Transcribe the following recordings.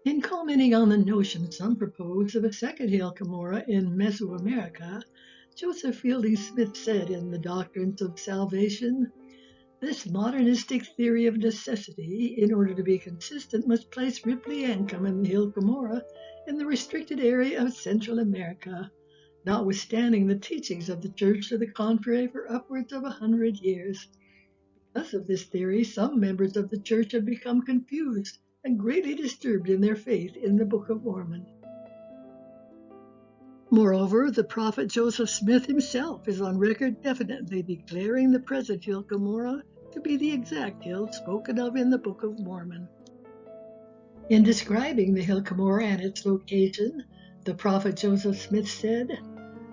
In commenting on the notion some propose of a second Hill Cumorah in Mesoamerica, Joseph Fielding Smith said in The Doctrines of Salvation, "This modernistic theory of necessity, in order to be consistent, must place Ripley Ancum and the Hill Cumorah in the restricted area of Central America, notwithstanding the teachings of the Church to the contrary for upwards of 100 years. Because of this theory, some members of the Church have become confused and greatly disturbed in their faith in the Book of Mormon." Moreover, the prophet Joseph Smith himself is on record definitely declaring the present Hill Cumorah to be the exact hill spoken of in the Book of Mormon. In describing the Hill Cumorah and its location, the prophet Joseph Smith said,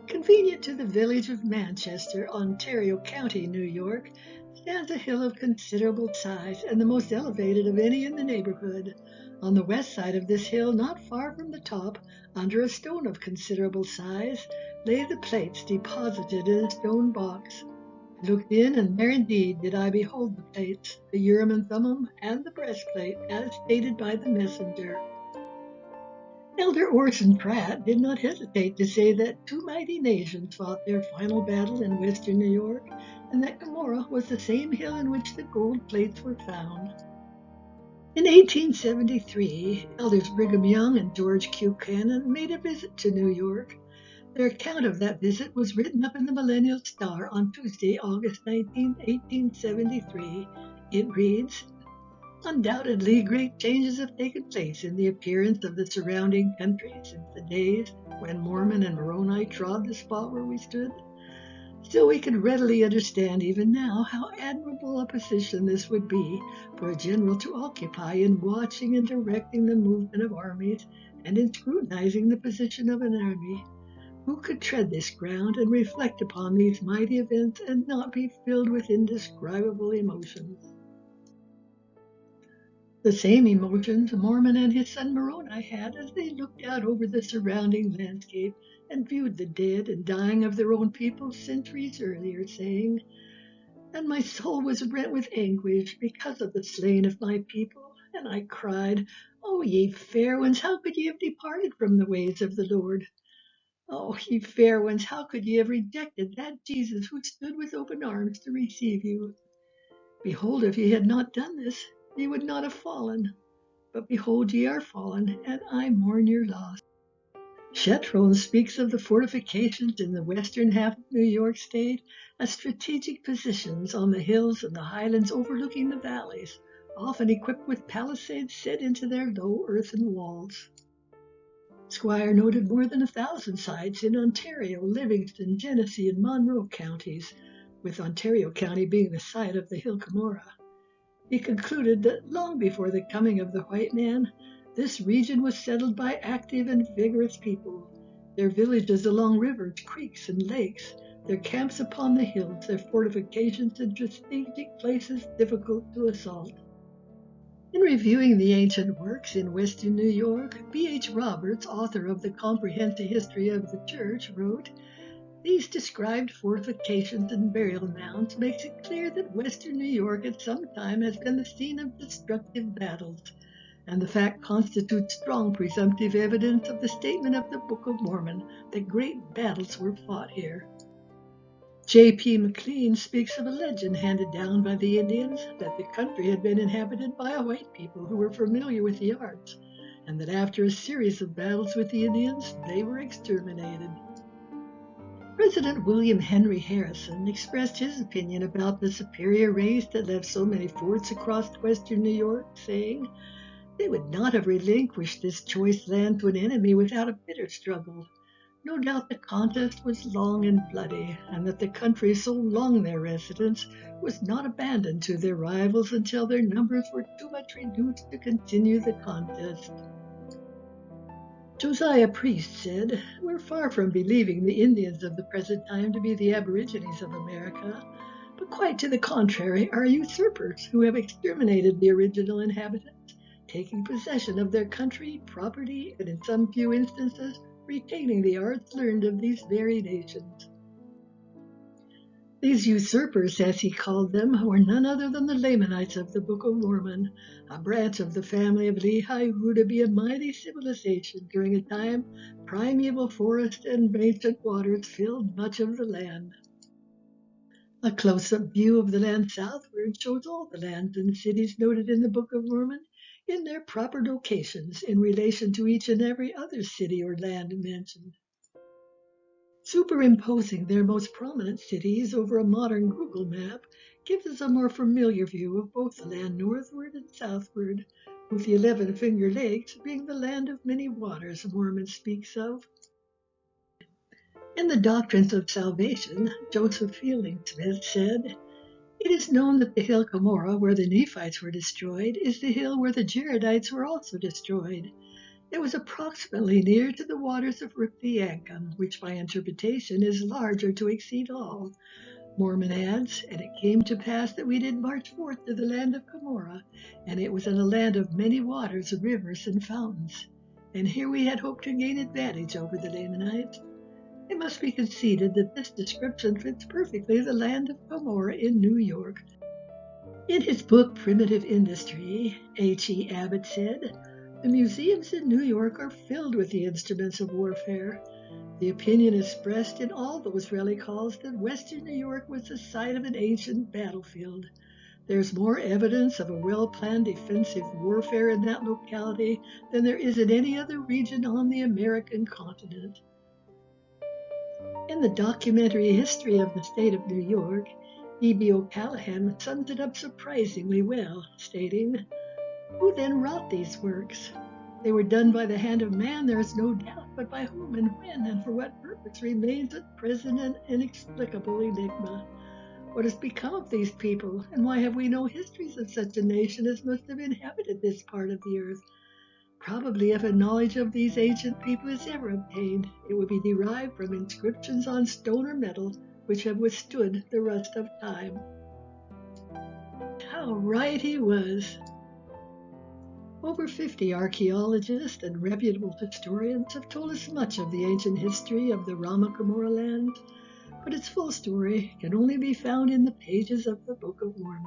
"Convenient to the village of Manchester, Ontario County, New York, stands a hill of considerable size and the most elevated of any in the neighborhood. On the west side of this hill, not far from the top, under a stone of considerable size, lay the plates deposited in a stone box. I looked in, and there indeed did I behold the plates, the Urim and Thummim, and the breastplate, as stated by the messenger." Elder Orson Pratt did not hesitate to say that two mighty nations fought their final battle in western New York, and that Cumorah was the same hill in which the gold plates were found. In 1873, Elders Brigham Young and George Q. Cannon made a visit to New York. Their account of that visit was written up in the Millennial Star on Tuesday, August 19, 1873. It reads, "Undoubtedly, great changes have taken place in the appearance of the surrounding country since the days when Mormon and Moroni trod the spot where we stood. Still, we can readily understand even now how admirable a position this would be for a general to occupy in watching and directing the movement of armies and in scrutinizing the position of an army. Who could tread this ground and reflect upon these mighty events and not be filled with indescribable emotions?" The same emotions Mormon and his son Moroni had as they looked out over the surrounding landscape and viewed the dead and dying of their own people centuries earlier, saying, "And my soul was rent with anguish because of the slain of my people. And I cried, O ye fair ones, how could ye have departed from the ways of the Lord? O ye fair ones, how could ye have rejected that Jesus who stood with open arms to receive you? Behold, if ye had not done this, ye would not have fallen. But behold, ye are fallen, and I mourn your loss." Shetron speaks of the fortifications in the western half of New York State as strategic positions on the hills and the highlands overlooking the valleys, often equipped with palisades set into their low earthen walls. Squire noted more than 1,000 sites in Ontario, Livingston, Genesee, and Monroe counties, with Ontario County being the site of the Hill Cumorah. He concluded that long before the coming of the white man, this region was settled by active and vigorous people. Their villages along rivers, creeks, and lakes, their camps upon the hills, their fortifications in strategic places difficult to assault. In reviewing the ancient works in western New York, B.H. Roberts, author of the Comprehensive History of the Church, wrote, "These described fortifications and burial mounds makes it clear that western New York at some time has been the scene of destructive battles, and the fact constitutes strong presumptive evidence of the statement of the Book of Mormon that great battles were fought here." J.P. McLean speaks of a legend handed down by the Indians that the country had been inhabited by a white people who were familiar with the arts, and that after a series of battles with the Indians, they were exterminated. President William Henry Harrison expressed his opinion about the superior race that left so many forts across western New York, saying, "They would not have relinquished this choice land to an enemy without a bitter struggle. No doubt the contest was long and bloody, and that the country so long their residence was not abandoned to their rivals until their numbers were too much reduced to continue the contest." Josiah Priest said, "We're far from believing the Indians of the present time to be the aborigines of America, but quite to the contrary are usurpers who have exterminated the original inhabitants, taking possession of their country, property, and in some few instances retaining the arts learned of these very nations." These usurpers, as he called them, were none other than the Lamanites of the Book of Mormon, a branch of the family of Lehi who grew to be a mighty civilization during a time primeval forest and ancient waters filled much of the land. A close-up view of the land southward shows all the lands and cities noted in the Book of Mormon in their proper locations in relation to each and every other city or land mentioned. Superimposing their most prominent cities over a modern Google map gives us a more familiar view of both the land northward and southward, with the 11 Finger Lakes being the land of many waters Mormon speaks of. In the Doctrines of Salvation, Joseph Fielding Smith said, "It is known that the hill Cumorah, where the Nephites were destroyed, is the hill where the Jaredites were also destroyed. It was approximately near to the waters of Ripthiancum, which by interpretation is larger to exceed all." Mormon adds, "And it came to pass that we did march forth to the land of Cumorah, and it was in a land of many waters, rivers, and fountains. And here we had hoped to gain advantage over the Lamanites." It must be conceded that this description fits perfectly the land of Cumorah in New York. In his book Primitive Industry, H.E. Abbott said, "The museums in New York are filled with the instruments of warfare. The opinion expressed in all those relic halls that Western New York was the site of an ancient battlefield. There's more evidence of a well-planned defensive warfare in that locality than there is in any other region on the American continent." In the documentary History of the State of New York, E.B. O'Callaghan sums it up surprisingly well, stating, "Who then wrought these works? They were done by the hand of man, there is no doubt, but by whom and when and for what purpose remains at present an inexplicable enigma. What has become of these people, and why have we no histories of such a nation as must have inhabited this part of the earth? Probably if a knowledge of these ancient people is ever obtained, it would be derived from inscriptions on stone or metal which have withstood the rust of time." How right he was! Over 50 archaeologists and reputable historians have told us much of the ancient history of the Rama Cumorah land, but its full story can only be found in the pages of the Book of Mormon.